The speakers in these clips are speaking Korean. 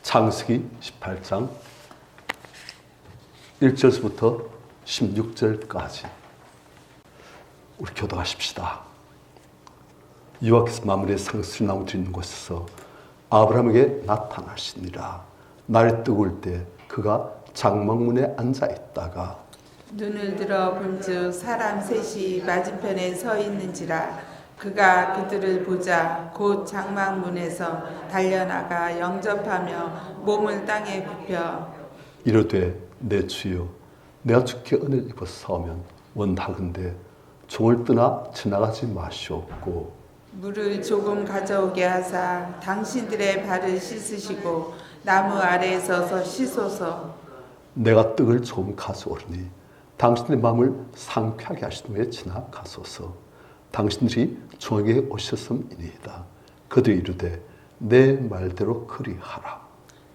창세기 18장 1절부터 16절까지 우리 교도하십시다. 여호와께서 만물의 상수리 나무 드리는 곳에서 아브라함에게 나타나시니라. 날이 뜨거울 때 그가 장막문에 앉아 있다가 눈을 들어 본즉 사람 셋이 맞은편에 서 있는지라. 그가 그들을 보자 곧 장막문에서 달려나가 영접하며 몸을 땅에 굽혀 이르되 내 주여 내가 주께 은혜를 입어 싸우면 원하건대 종을 떠나 지나가지 마시옵고 물을 조금 가져오게 하사 당신들의 발을 씻으시고 나무 아래에 서서 씻소서. 내가 떡을 조금 가져오리니 당신의 마음을 상쾌하게 하신 후에 지나가소서. 당신들이 종에게 오셨음이니이다. 그들이 이르되 내 말대로 그리하라.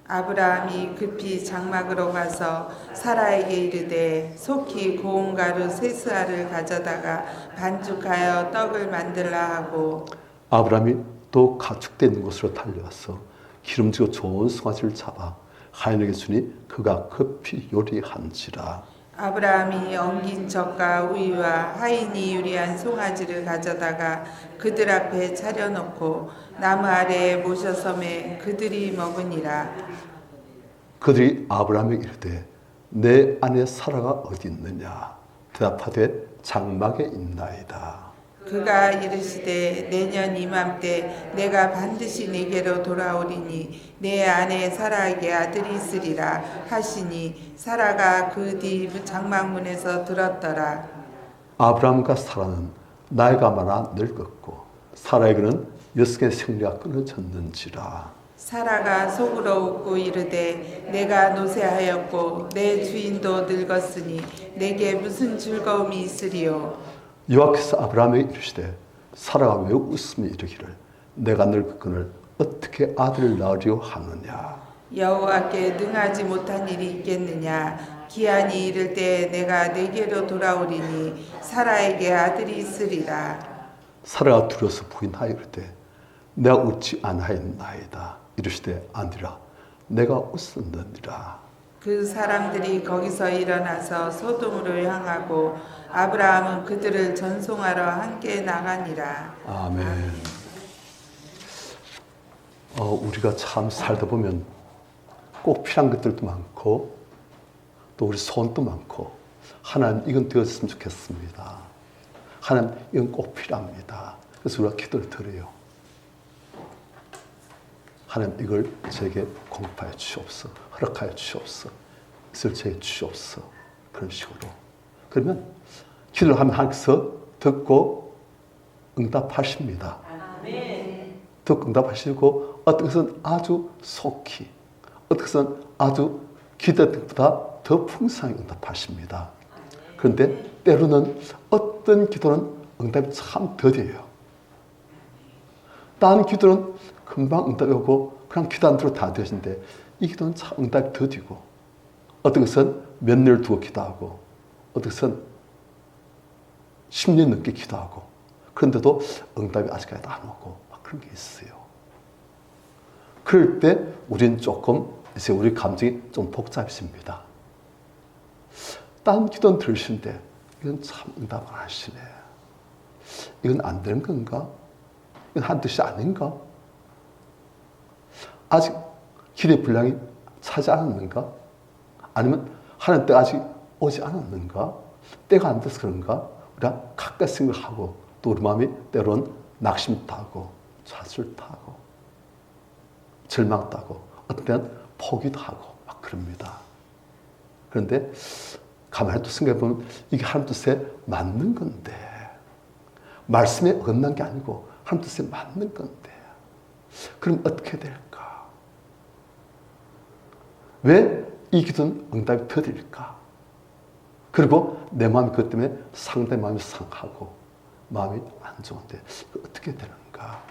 아브라함이 급히 장막으로 가서 사라에게 이르되 속히 고운 가루 세 스아를 가져다가 반죽하여 떡을 만들라 하고 아브라함이 또 가축대 있는 곳으로 달려와서 기름지고 좋은 송아지를 잡아 하인에게 주니 그가 급히 요리한지라. 아브라함이 엉긴 젖과 우유와 하인이 요리한 송아지를 가져다가 그들 앞에 차려놓고 나무 아래에 모셔섬에 그들이 먹으니라. 그들이 아브라함에게 이르되 내 아내 사라가 어디 있느냐. 대답하되 장막에 있나이다. 그가 이르시되 내년 이맘때 내가 반드시 네게로 돌아오리니 내 아내 사라에게 아들이 있으리라 하시니 사라가 그 뒤 장막문에서 들었더라. 아브라함과 사라는 나이가 많아 늙었고 사라에게는 6개의 생리가 끊어졌는지라. 사라가 속으로 웃고 이르되 내가 노쇠하였고 내 주인도 늙었으니 내게 무슨 즐거움이 있으리요. 여호와께서 아브라함에게 이르시되 사라가 왜 웃으며 이르기를 내가 늙었거늘 어떻게 아들을 낳으려 하느냐. 여호와께 능하지 못한 일이 있겠느냐. 기한이 이를 때 내가 내게로 돌아오리니 사라에게 아들이 있으리라. 사라가 두려워서 부인하여 이르되 내가 웃지 아니하였나이다. 이르시되 아니라 내가 웃었느니라. 그 사람들이 거기서 일어나서 소돔으로 향하고 아브라함은 그들을 전송하러 함께 나가니라. 아멘. 우리가 참 살다 보면 꼭 필요한 것들도 많고 또 우리 소원도 많고 하나님 이건 되었으면 좋겠습니다. 하나님 이건 꼭 필요합니다. 그래서 우리가 기도를 드려요. 하나님 이걸 제게 공급하여 주시옵소서. 허락하여 주시옵소서. 이것을 제게 주시옵소서. 그런 식으로. 그러면 기도를 하면 하나님께서 듣고 응답하십니다. 듣고 응답하시고 어떤 것은 아주 속히 어떤 것은 아주 기대했던 것보다 더 풍성하게 응답하십니다. 그런데 때로는 어떤 기도는 응답이 참 더뎌요. 다른 기도는 금방 응답이 오고 그냥 기도 안 들어 다 되시는데 이 기도는 참 응답이 더디고 어떤 것은 몇 년을 두고 기도하고 어떤 것은 10년 넘게 기도하고 그런데도 응답이 아직까지 안 오고 막 그런 게 있어요. 그럴 때 우리는 조금 이제 우리 감정이 좀 복잡해집니다. 다른 기도는 들으시는데 이건 참 응답 안 하시네. 이건 안 되는 건가? 이건 한 뜻이 아닌가? 아직 기대 분량이 차지 않았는가? 아니면 하나님 때가 아직 오지 않았는가? 때가 안 돼서 그런가? 우리가 가까이 생각하고 또 우리 마음이 때로는 낙심 타고 좌절 타고 절망 타고 어떤 때는 포기도 하고 막 그럽니다. 그런데 가만히 또 생각해보면 이게 하나님 뜻에 맞는 건데 말씀에 어긋난 게 아니고 하나님 뜻에 맞는 건데 그럼 어떻게 될까? 왜 이 기도는 응답이 더딜까? 그리고 내 마음이 그것 때문에 상대 마음이 상하고 마음이 안 좋은데 어떻게 되는가?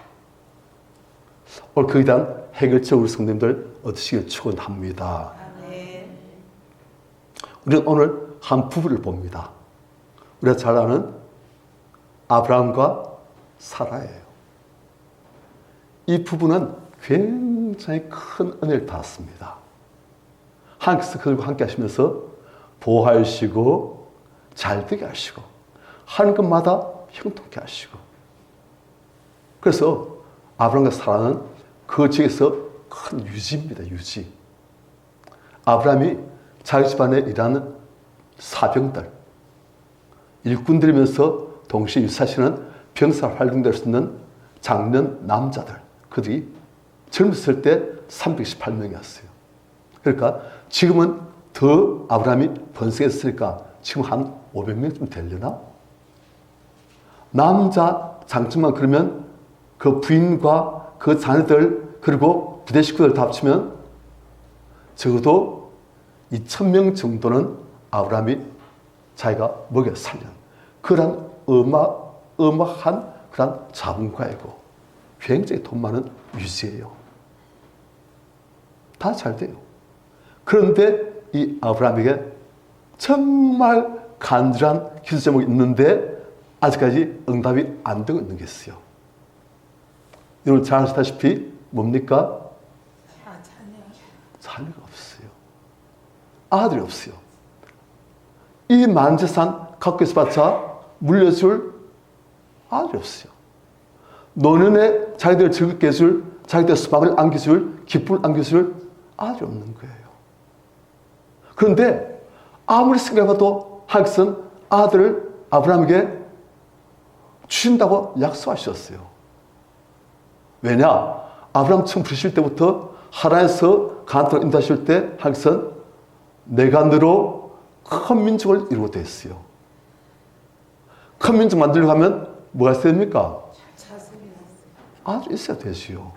오늘 거기에 대한 해결책 우리 성도님들 얻으시길 축원합니다. 우리는 오늘 한 부부를 봅니다. 우리가 잘 아는 아브라함과 사라예요. 이 부부는 굉장히 굉장히 큰 은혜를 받았습니다. 하나님께서 그들과 함께 하시면서 보호하시고 잘되게 하시고 하는 것마다 형통케 하시고, 그래서 아브라함과 사라는 그 지역에서 큰 유지입니다. 유지. 아브라함이 자기 집안에 일하는 사병들, 일꾼들이면서 동시에 유사시는 병사 활동될 수 있는 장년 남자들, 그들이 젊었을 때 318명이었어요. 그러니까 지금은 더 아브라함이 번성했으니까 지금 한 500명쯤 되려나? 남자 장정만 그러면 그 부인과 그 자녀들 그리고 부대 식구들 다 합치면 적어도 2,000명 정도는 아브라함이 자기가 먹여 살린 그런 어마어마한 그런 자본가이고 굉장히 돈 많은 유지예요. 다 잘 돼요. 그런데 이 아브라함에게 정말 간절한 기도 제목이 있는데 아직까지 응답이 안 되고 있는 게 있어요. 여러분 잘 아시다시피 뭡니까? 자녀가 없어요. 아들이 없어요. 이 만재산 갖고 있어봤자 물려줄 아들이 없어요. 노년에 자기들 즐겁게 해줄, 자기들 수박을 안겨줄, 기쁨을 안겨줄 아들이 없는 거예요. 그런데 아무리 생각해봐도 하나님께서는 아들을 아브라함에게 주신다고 약속하셨어요. 왜냐? 아브라함 처음 부르실 때부터 하나님께서 가나안으로 인도하실 때 하나님께서는 내가 너로 큰 민족을 이루게 됐어요. 큰 민족 만들려고 하면 뭐가 있어야 됩니까? 아들 있어야 되지요.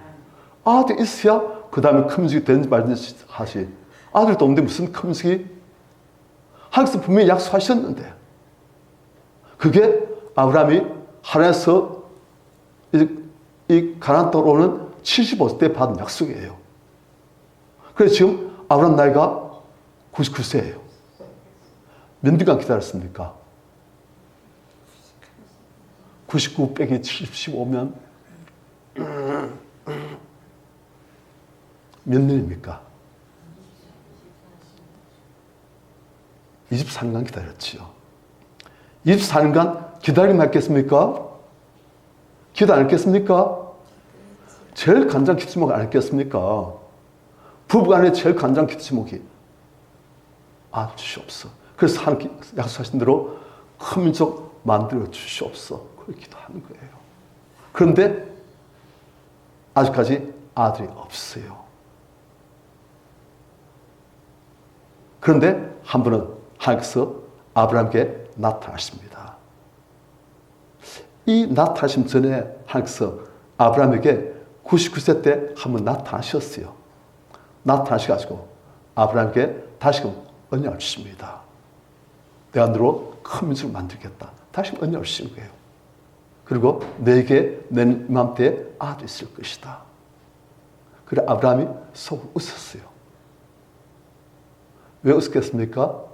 아들 있어야 그 다음에 큰 민족이 되는지 말든지 하시. 아들도 없는데 무슨 큰 민족이? 하나님께서 분명히 약속하셨는데 그게 아브라함이 하나님께서 이 가나안 땅으로 오는 75세 받은 약속이에요. 그래서 지금 아브라함 나이가 99세예요. 몇 년간 기다렸습니까? 99 빼기 75면 몇 년입니까? 23년 기다렸지요. 24년간 기다리면 했겠습니까? 기도 안 했겠습니까? 제일 간장 기도 제목 안 했겠습니까? 부부간에 제일 간장 기도 제목이 주시옵소서. 그래서 하나님 약속하신 대로 큰 민족 만들어 주시옵소서. 그걸 기도하는 거예요. 그런데 아직까지 아들이 없어요. 그런데 한 번은 하나님께서 아브라함에게 나타나십니다. 이 나타나심 전에 하나님께서 아브라함에게 99세 때 한 번 나타나셨어요. 나타나셔가지고 아브라함에게 다시금 언약을 주십니다. 내가 너로 큰 민족을 만들겠다. 다시금 언약을 주신 거예요. 그리고 내게 내 이맘때에 아들이 있을 것이다. 그래 아브라함이 속으로 웃었어요. 왜 웃었겠습니까?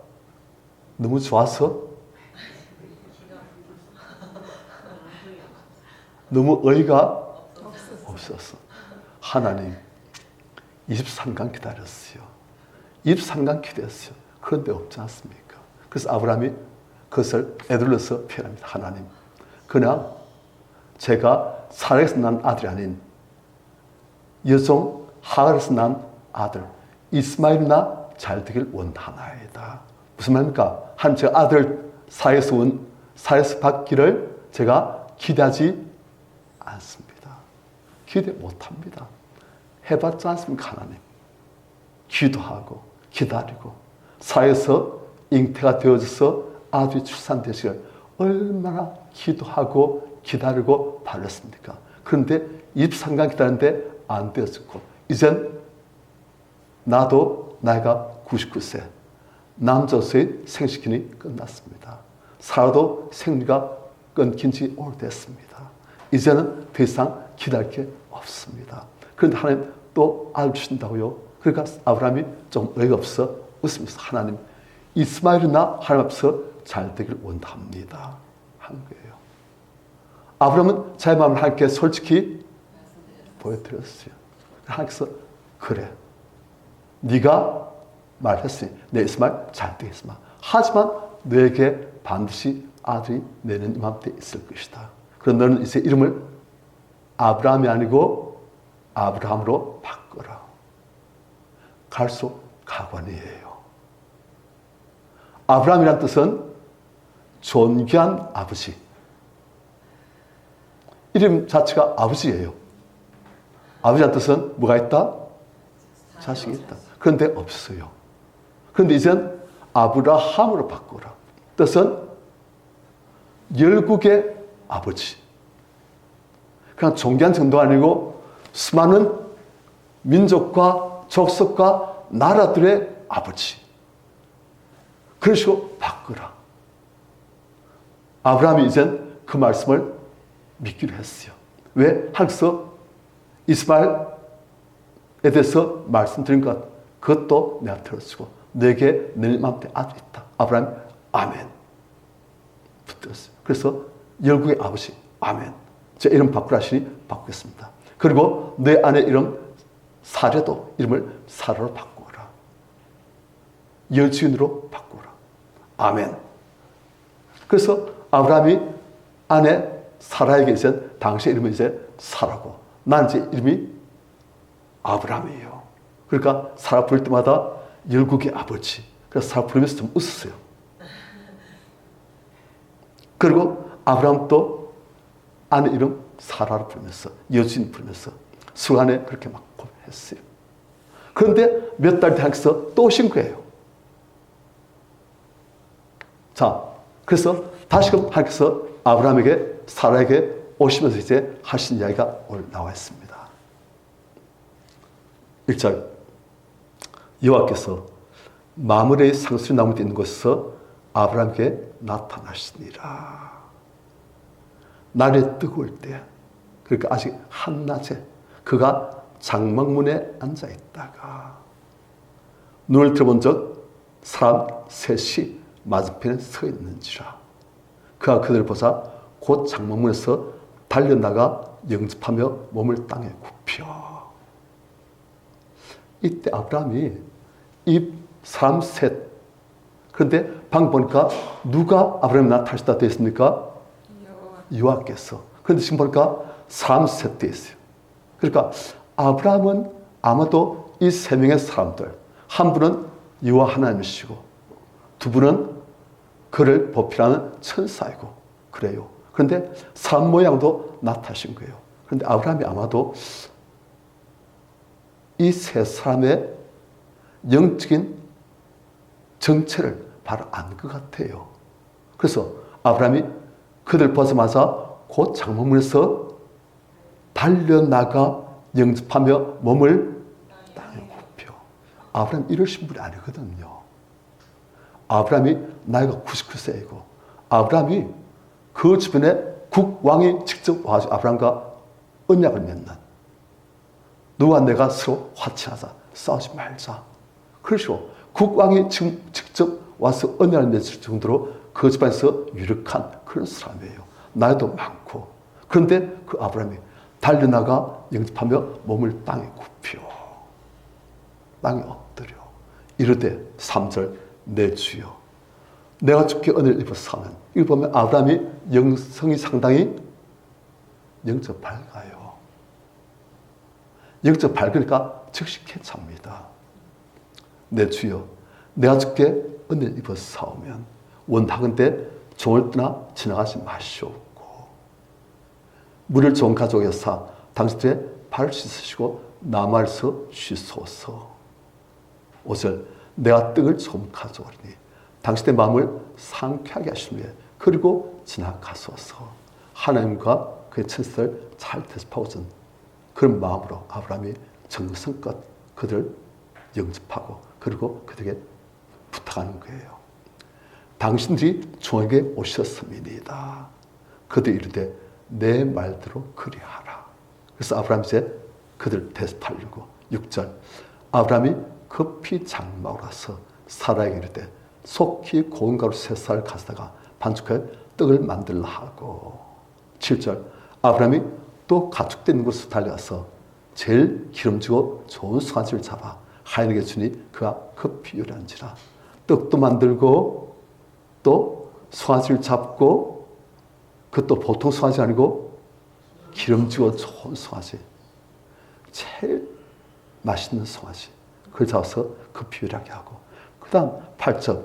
너무 좋아서? 너무 어이가 없었어. 하나님 23간 기다렸어요. 23간 기도했어요. 그런데 없지 않습니까? 그래서 아브라함이 그것을 에둘러서 표현합니다. 하나님, 그냥 제가 사라에서 난 아들이 아닌 여종 하갈에서 난 아들 이스마엘이나 잘 되길 원하나이다. 무슨 말입니까? 한 제 아들 사에서 받기를 제가 기대하지 않습니다. 기대 못합니다. 해봤지 않습니까? 하나님. 기도하고 기다리고 사에서 잉태가 되어져서 아들이 출산되시길 얼마나 기도하고 기다리고 바랐습니까? 그런데 23간 기다렸는데 안 되었고 이젠 나도 나이가 99세 남자로서의 생식기능이 끝났습니다. 사라도 생리가 끊긴 지 오래됐습니다. 이제는 더 이상 기다릴 게 없습니다. 그런데 하나님 또 아들 주신다고요? 그러니까 아브라함이 좀 어이가 없어 웃으면서 하나님 이스마엘이나 하나님 앞에서 잘 되길 원합니다. 한 거예요. 아브라함은 자기 마음을 하나님께 솔직히 보여드렸어요. 하나님께서 그래, 네가 말했으니 내 이스마엘 잘 되겠으마. 하지만 너에게 반드시 아들이 내년 이맘때 있을 것이다. 그럼 너는 이제 이름을 아브라함이 아니고 아브라함으로 바꿔라. 갈수록 가관이에요. 아브라함이란 뜻은 존귀한 아버지. 이름 자체가 아버지예요. 아버지란 뜻은 뭐가 있다? 자식이 있다. 그런데 없어요. 그런데 이젠 아브라함으로 바꾸라. 뜻은 열국의 아버지. 그냥 존귀한 정도가 아니고 수많은 민족과 족속과 나라들의 아버지. 그런 식으로 바꾸라. 아브라함이 이젠 그 말씀을 믿기로 했어요. 왜? 하나님께서 이스마엘에 대해서 말씀드린 것, 그것도 내가 들었고 내게 내 맘때 아들이 있다. 아브라함 아멘 붙들었어요. 그래서 열국의 아버지 아멘. 제 이름 바꾸라 하시니 바꾸겠습니다. 그리고 내 아내 이름 사례도 이름을 사라로 바꾸어라. 여주인으로 바꾸어라. 아멘. 그래서 아브라함이 아내 사라에게 이제 당시의 이름은 이제 사라고, 난 이제 이름이 아브라함이에요. 그러니까 사라 부를 때마다 열국의 아버지. 그래서 사라 부르면서 좀 웃었어요. 그리고 아브라함도 아내 이름 사라를 부르면서, 여주인 부르면서 수간에 그렇게 막 고백했어요. 그런데 몇 달 뒤에 하나님께서 또 오신 거예요. 자, 그래서 다시금 하나님께서 아브라함에게 사라에게 오시면서 이제 하신 이야기가 오늘 나와 있습니다. 1절 여호와께서 마므레의 상수리 나무 있는 곳에서 아브라함에게 나타나시니라. 날이 뜨거울 때, 그러니까 아직 한낮에 그가 장막문에 앉아 있다가 눈을 들어본 적 사람 셋이 맞은편에 서 있는지라. 그가 그들을 보자 곧 장막문에서 달려나가 영접하며 몸을 땅에 굽혀. 이때 아브라함이 이 사람 셋, 그런데 방금 보니까 누가 아브라함이 나타나셨다 되어 있습니까? 여호와께서. 그런데 지금 보니까 사람 셋 되어 있어요. 그러니까 아브라함은 아마도 이 세 명의 사람들, 한 분은 여호와 하나님이시고 두 분은 그를 보필하는 천사이고 그래요. 그런데 사람 모양도 나타나신 거예요. 그런데 아브라함이 아마도 이 세 사람의 영적인 정체를 바로 안 것 같아요. 그래서 아브라함이 그들 보자마자 곧 장막문에서 달려나가 영접하며 몸을 땅에 굽혀. 아브라함 이러신 분이 아니거든요. 아브라함이 나이가 99세이고 아브라함이 그 주변에 국왕이 직접 와서 아브라함과 언약을 맺는, 너와 내가 서로 화치하자, 싸우지 말자. 그러시고 국왕이 지금 직접 와서 언약을 맺을 정도로 그 집안에서 유력한 그런 사람이에요. 나이도 많고. 그런데 그 아브라함이 달려나가 영접하며 몸을 땅에 굽혀 땅에 엎드려 이르되 3절 내 주여 내가 주께 은혜를 입어서 사면. 이거 보면 아브라함이 영성이 상당히 영적 밝아요. 영적 밝으니까 즉시 괜찮습니다. 내 주여 내가 주께 은혜를 입어서 사오면 원하건대 종을 떠나 지나가지 마시옵고 물을 좋은 가족에 사 당신들의 발을 씻으시고 나무에서 쉬소서. 5절 내가 떡을 좀 가져오리니 당신의 마음을 상쾌하게 하시며 그리고 지나가소서. 하나님과 그의 천사를 잘 대접하고선 그런 마음으로 아브라함이 정성껏 그들을 영접하고 그리고 그들에게 부탁하는 거예요. 당신들이 종에게 오셨음이니이다. 그들이 이르되 내 말대로 그리하라. 그래서 아브라함이 이제 그들을 대접하려고 6절 아브라함이 급히 장막으로 와서 사라에게 이르되 속히 고운 가루 3쌀 가져다가 반죽하여 떡을 만들라 하고 7절 아브라함이 또 가축된 곳으로 달려가서 제일 기름지고 좋은 송아지를 잡아 하인에게 주니 그가 급히 요리한지라. 떡도 만들고 또 송아지를 잡고 그것도 보통 송아지 아니고 기름지고 좋은 송아지, 제일 맛있는 송아지, 그걸 잡아서 급히 요리하게 하고, 그 다음 8절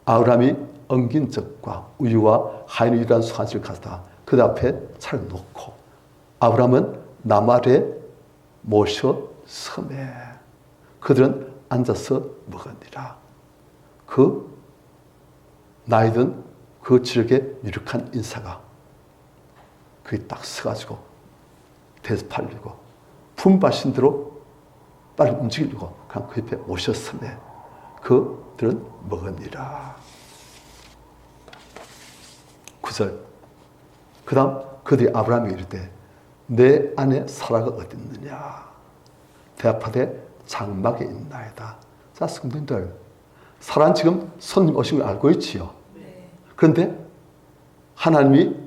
아브라함이 엉긴 젖과 우유와 하인의 유리한 송아지를 가져다 그 앞에 차려놓고 아브라함은 나무 아래 모셔 섬에 그들은 앉아서 먹으니라. 그 나이든 그 지력에 유력한 인사가 그게 딱 서가지고 대접하려고 품바신 대로 빨리 움직이려고 그냥 그 옆에 모셨음에 그들은 먹으니라. 9절 그 다음 그들이 아브라함에게 이르되 내 아내 사라가 어디 있느냐 대답하되 장막에 있나이다. 자, 성도님들, 사라는 지금 손님 오신 걸 알고 있지요. 그런데 하나님이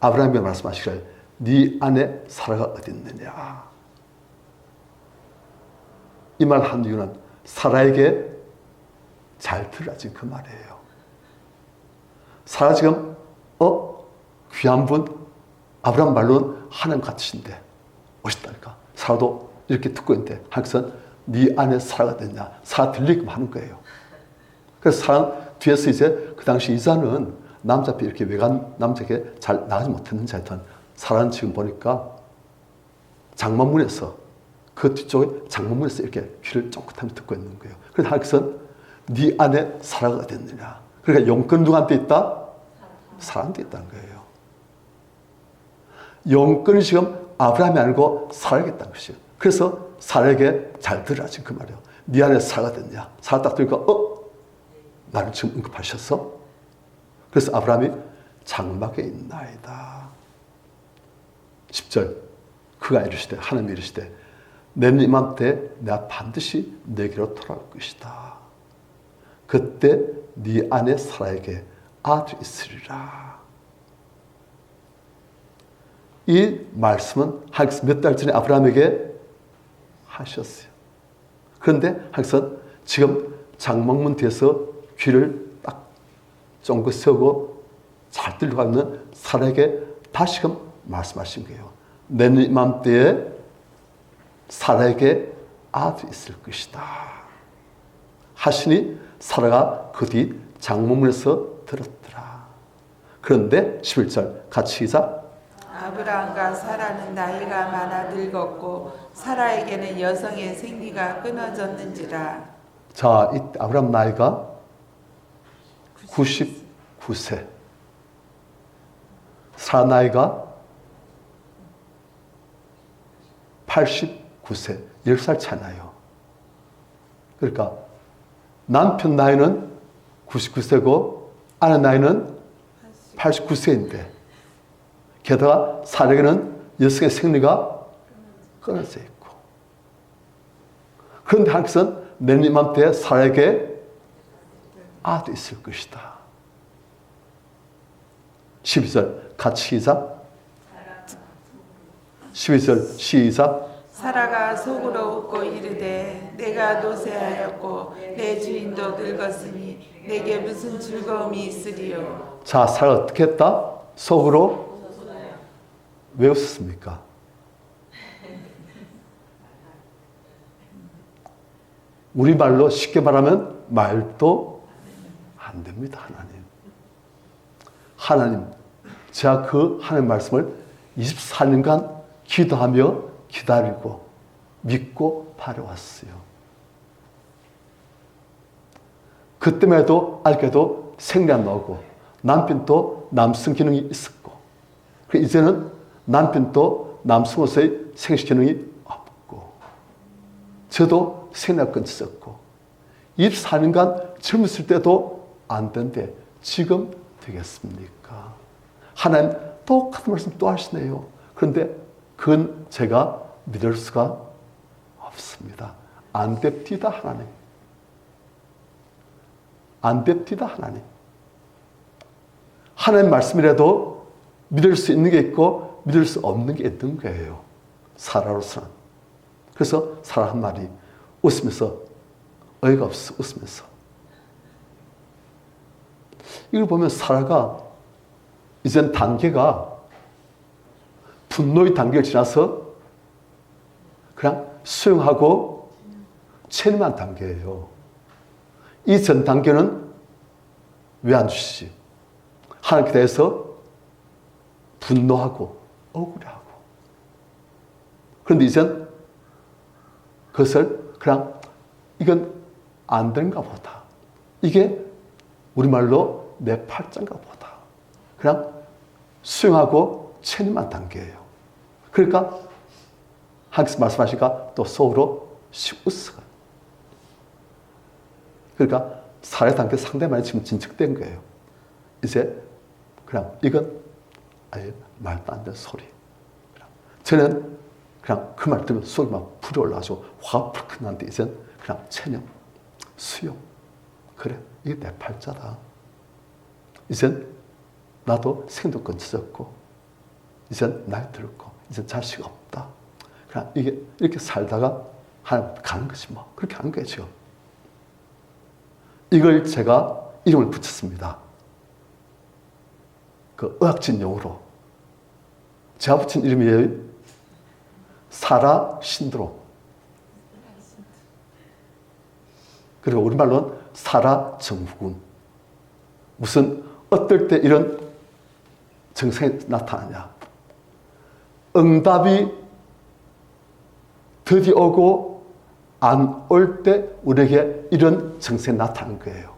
아브라함에게 말씀하시기를 네 아내 사라가 어디 있느냐. 이 말 한 이유는 사라에게 잘 들으라 지금 그 말이에요. 사라 지금 귀한 분 아브라함 말로는 하나님 같으신데 오셨다니까. 사라도 이렇게 듣고 있는데 하나님께서는 네 아내 사라가 됐냐. 사라 들리게끔 하는 거예요. 그래서 사라 뒤에서 이제 그 당시 이자는 남자 앞에 이렇게 외간 남자에게 잘 나가지 못했는지 하여튼 사라는 지금 보니까 장막문에서 그 뒤쪽에 장막문에서 이렇게 귀를 쫑긋하며 듣고 있는 거예요. 그래서 하나님께서는 네 아내 사라가 어디 있느냐. 그러니까 용건 누구한테 있다? 사라한테 있다는 거예요. 용건이 지금 아브라함이 아니고 사라에게 있다는 것이에요. 그래서 사라에게 잘 들으라 지금 그 말이에요. 네 아내 사라가 됐냐. 사라 딱 들으니까 나를 지금 언급하셨어? 그래서 아브라함이 장막에 있나이다. 10절 그가 이르시되 하나님이 이르시되 내는 이맘때 내가 반드시 내게로 돌아올 것이다. 그때 네 아내 사라에게 아들이 있으리라. 이 말씀은 하나님께서 몇 달 전에 아브라함에게 하셨어요. 그런데 하나님께서 지금 장막문 뒤에서 귀를 딱 쫑긋 세우고 잘 들고 있는 사라에게 다시금 말씀하신 거예요. 내년 이맘때에 사라에게 아들이 있을 것이다. 하시니 사라가 그 뒤 장막문에서 들었더라. 그런데 11절 같이 시작. 아브라함과 사라는 나이가 많아 늙었고 사라에게는 여성의 생리가 끊어졌는지라. 자, 이 아브라함 나이가 99세. 사라 나이가 89세. 10살 차이 나요. 그러니까 남편 나이는 99세고 아내 나이는 89세인데 게다가 사라에게는 여성의 생리가 끊어져 있고, 그런데 하나님께서는 내년 이맘때 사라에게 아들이 있을 것이다. 12절 같이 시작. 12절 시작. 사라가 속으로 웃고 이르되 내가 노쇠하였고 내 주인도 늙었으니 내게 무슨 즐거움이 있으리요. 자, 사라가 어떻게 했다? 속으로 왜 웃었습니까? 우리말로 쉽게 말하면 말도 안 됩니다. 하나님, 제가 그 하나님 말씀을 24년간 기도하며 기다리고 믿고 바라왔어요. 그때에도 알게도 생리 안 나오고 남편도 남성 기능이 있었고, 이제는 남편도 남성으로서의 생식 기능이 없고 저도 생리가 끊겼었고 24년간 젊었을 때도 안 된데 지금 되겠습니까? 하나님 똑같은 말씀 또 하시네요. 그런데 그건 제가 믿을 수가 없습니다. 안 됩디다 하나님. 안 됩디다 하나님. 하나님 말씀이라도 믿을 수 있는 게 있고 믿을 수 없는 게 있는 거예요. 사라로서는. 그래서 사라 한 말이 웃으면서, 어이가 없어 웃으면서. 이걸 보면 사라가 이젠 단계가 분노의 단계를 지나서 그냥 수용하고 체념한 단계예요. 이 전 단계는 왜 안 주시지? 하나님께 대해서 분노하고 억울해하고. 그런데 이젠 그것을 그냥 이건 안 되는가 보다. 이게 우리말로 내 팔자인가 보다. 그냥 수용하고 체념한 단계예요. 그러니까 하나님께서 말씀하시니까 또 속으로 웃어요. 그러니까 사례 단계 상대방이 지금 진척된 거예요. 이제 그냥 이건 아예 말도 안 되는 소리. 저는 그냥 그 말 들으면 속이 막 불어올라가지고 화가 푹 났는데 이젠 그냥 체념, 수용. 그래, 이게 내 팔자다. 이젠 나도 생도 끊어졌고 이젠 나이 들었고 이젠 자식 없다. 그냥 이게 이렇게 살다가 하나님 가는 거지 뭐. 그렇게 하는 거죠. 이걸 제가 이름을 붙였습니다. 그 의학적 용어로 제가 붙인 이름이에요. 사라 신드롬. 그리고 우리말로는 사라 증후군. 무슨 어떨 때 이런 증상이 나타나냐? 응답이 드디어 오고 안 올 때 우리에게 이런 증상이 나타나는 거예요.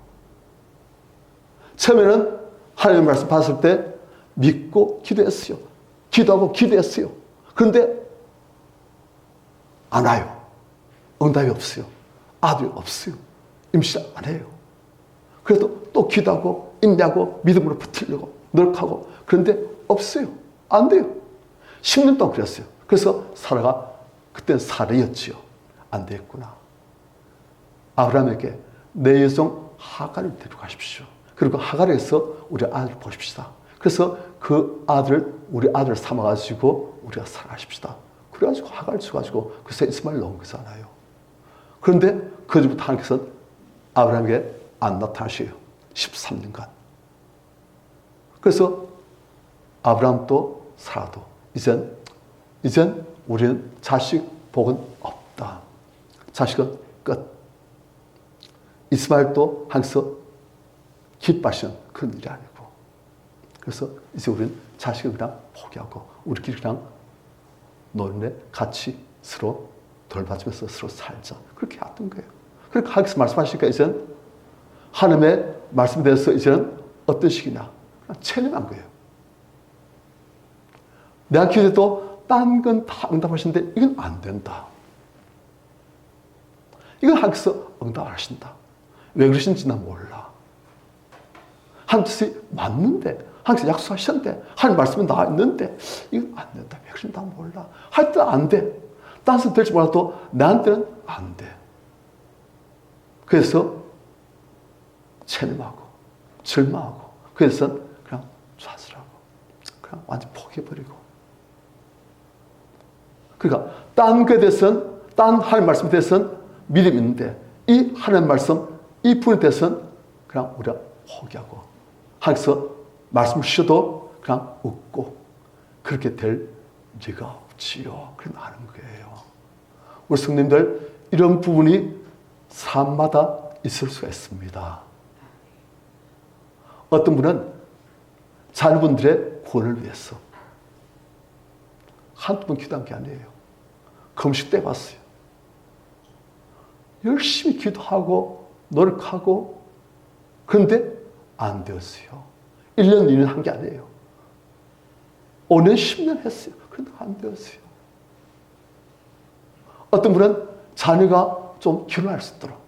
처음에는 하나님의 말씀 받았을 때 믿고 기도했어요. 기도하고 기도했어요. 그런데 안 와요. 응답이 없어요. 아들이 없어요. 임신 안 해요. 그래도 또 기도하고 인내하고 믿음으로 붙으려고 노력하고 그런데 없어요. 안 돼요. 10년 동안 그랬어요. 그래서 사라가 그때는 사례였지요. 안 되겠구나. 아브라함에게 내 여종 하갈을 데려가십시오. 그리고 하갈에서 우리 아들을 보십시다. 그래서 그 아들을 우리 아들을 삼아가지고 우리가 살아가십시다. 그래가지고 하갈을 줘가지고 그래서 이스마엘 넣은 거잖아요. 그런데 그때부터 하나님께서 아브라함에게 안 나타나셔요. 13년간. 그래서 아브라함도 사라도 이젠 우리는 자식 복은 없다. 자식은 끝. 이스마엘도 하나님께서 기뻐하시는 그런 일이 아니고. 그래서 이제 우리는 자식을 그냥 포기하고 우리끼리 그냥 노년에 같이 서로 돌봐주면서 서로 살자. 그렇게 했던 거예요. 그러니까 하나님께서 말씀하시니까 이제는 하나님의 말씀에 대해서 이제는 어떤 식이냐. 체념한 거예요. 내가 기도해도 딴 건 다 응답하시는데 이건 안 된다. 이건 하나님께서 응답 안 하신다. 왜 그러신지 난 몰라. 하나님께서 맞는데 하나님께서 약속하셨는데 하나님 말씀이 나와 있는데 이건 안 된다. 왜 그러신지 난 몰라. 할 때는 안 돼. 딴 사람 될지 몰라도 나한테는 안 돼. 그래서 체념하고 절망하고 그래서 그냥 좌절하고 그냥 완전 포기해버리고 그러니까 딴 것에 대해서는 딴 하나님 말씀에 대해서는 믿음이 있는데 이 하나님 말씀 이 부분에 대해서는 그냥 우리가 포기하고 하나님께서 말씀을 주셔도 그냥 웃고 그렇게 될 리가 없지요. 그래 나는 거예요. 우리 성님들 이런 부분이 삶마다 있을 수가 있습니다. 어떤 분은 자녀분들의 구원을 위해서 한두 번 기도한 게 아니에요. 금식 때 봤어요. 열심히 기도하고 노력하고 그런데 안 되었어요. 1년, 2년 한 게 아니에요. 5년, 10년 했어요. 그런데 안 되었어요. 어떤 분은 자녀가 좀 결혼할 수 있도록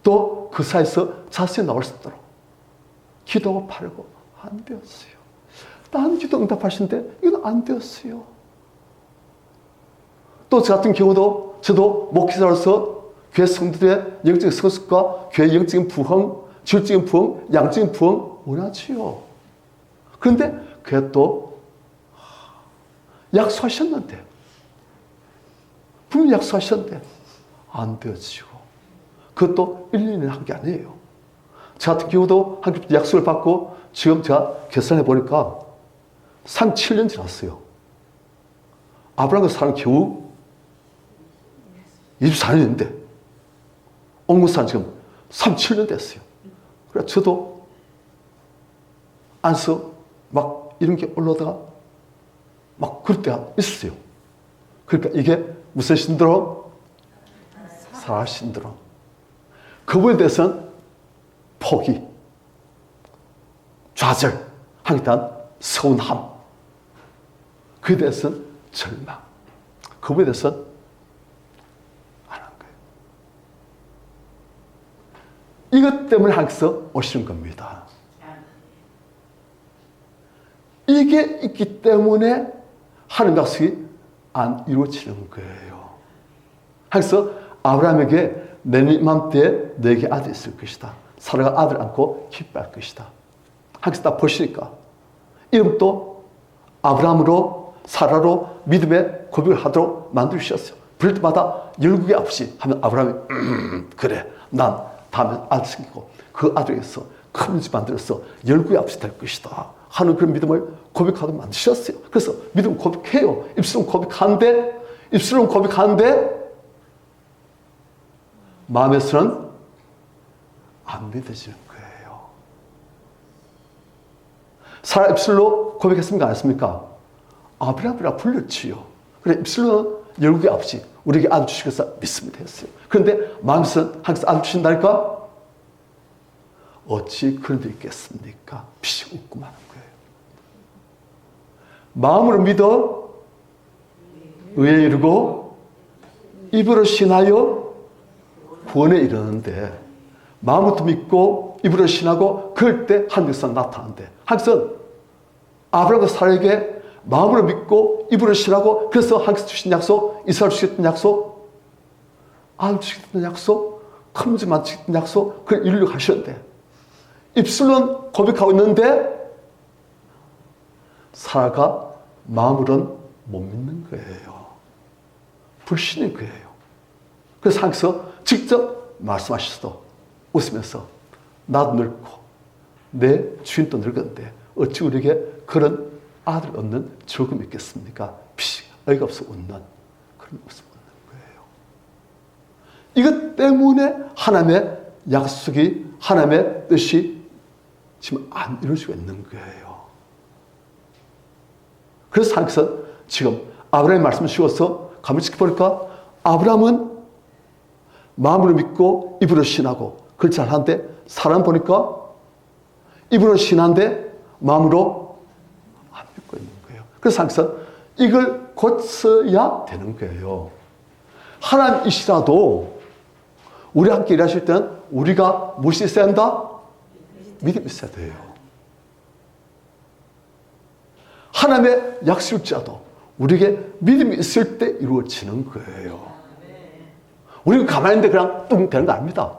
또 그 사이에서 자세히 나올 수 있도록 기도하고 바르고 안 되었어요. 딴 기도 응답하시는데 이건 안 되었어요. 또 저 같은 경우도 저도 목회자로서 교회 성도들의 영적인 성숙과 교회 영적인 부흥, 질적인 부흥, 양적인 부흥 원하지요. 그런데 그게 또 약속하셨는데 분명히 약속하셨는데 안 되어지고, 그것도 1, 2년에 한 게 아니에요. 저 같은 경우도 하나님 약속을 받고 지금 제가 계산해 보니까 37년 지났어요. 아브라함과 사는 겨우 24년인데 옹무산 지금 37년 됐어요. 그래 저도 안서 막 이런 게 올라오다가 막 그럴 때가 있었어요. 그러니까 이게 무슨 신드롬? 사라 신드롬. 그거에 대해서는 포기, 좌절, 하기에 대한 서운함, 그에 대해서는 절망, 그거에 대해서는 안 한 거예요. 이것 때문에 하나님께서 오시는 겁니다. 이게 있기 때문에 하나님 약속이 안 이루어지는 거예요. 하나님께서 아브라함에게 내년 이맘때에 너에게 아들이 있을 것이다. 사라가 아들 안고 기뻐할 것이다. 하나님께서 딱 보시니까 이름도 아브라함으로 사라로 믿음의 고백을 하도록 만들으셨어요. 부를 때마다 열국의 없이 하면 아브라함이 그래 난 다음에 아들 생기고 그 아들에게서 큰 집 만들어서 열국의 없이 될 것이다 하는 그런 믿음을 고백하도록 만드셨어요. 그래서 믿음 고백해요. 입술은 고백하는데 마음에서는 안 믿어지는 거예요. 사라 입술로 고백했습니까? 안 했습니까? 아브라함이라 불렸지요. 그래 입술로는 열국의 아버지 우리에게 아들 주시겠어 믿습니다 했어요. 그런데 마음에서는 하나님께서 아들 주신다니까 어찌 그런 데 있겠습니까? 피식 웃고 마는 거예요. 마음으로 믿어 의에 이르고 입으로 신하여 구원에 이르는데 마음부터 믿고 입으로 신하고 그럴 때 하나님께서 나타나는데 하나님께서 아브라함과 사라에게 마음으로 믿고 입으로 신하고 그래서 하나님께서 주신 약속, 이스라엘 주셨던 약속, 아들 주셨던 약속, 큰 문제만 주셨던 약속 그걸 이루려고 하셨는데 입술로는 고백하고 있는데 사라가 마음으로는 못 믿는 거예요. 불신인 거예요. 그래서 하나님께서 직접 말씀하셨어. 웃으면서 나도 늙고 내 주인도 늙었는데 어찌 우리에게 그런 아들 얻는 즐거움이 있겠습니까? 피식 어이가 없어 웃는 그런 모습 웃는 거예요. 이것 때문에 하나님의 약속이 하나님의 뜻이 지금 안 이루어지고 있는 거예요. 그래서 하나님께서 지금 아브라함의 말씀을 씌워서 가만히 지켜보니까 아브라함은 마음으로 믿고 입으로 신하고 그걸 잘하는데 사람 보니까 입으로 신한데 마음으로 안 믿고 있는 거예요. 그래서 하나님께서 이걸 고쳐야 되는 거예요. 하나님이시라도 우리 함께 일하실 때는 우리가 무엇이 있어야 한다? 믿음이 있어야 돼요. 하나님의 약속자도 우리에게 믿음이 있을 때 이루어지는 거예요. 우리가 가만히 있는데 그냥 뚱 되는 거 아닙니다.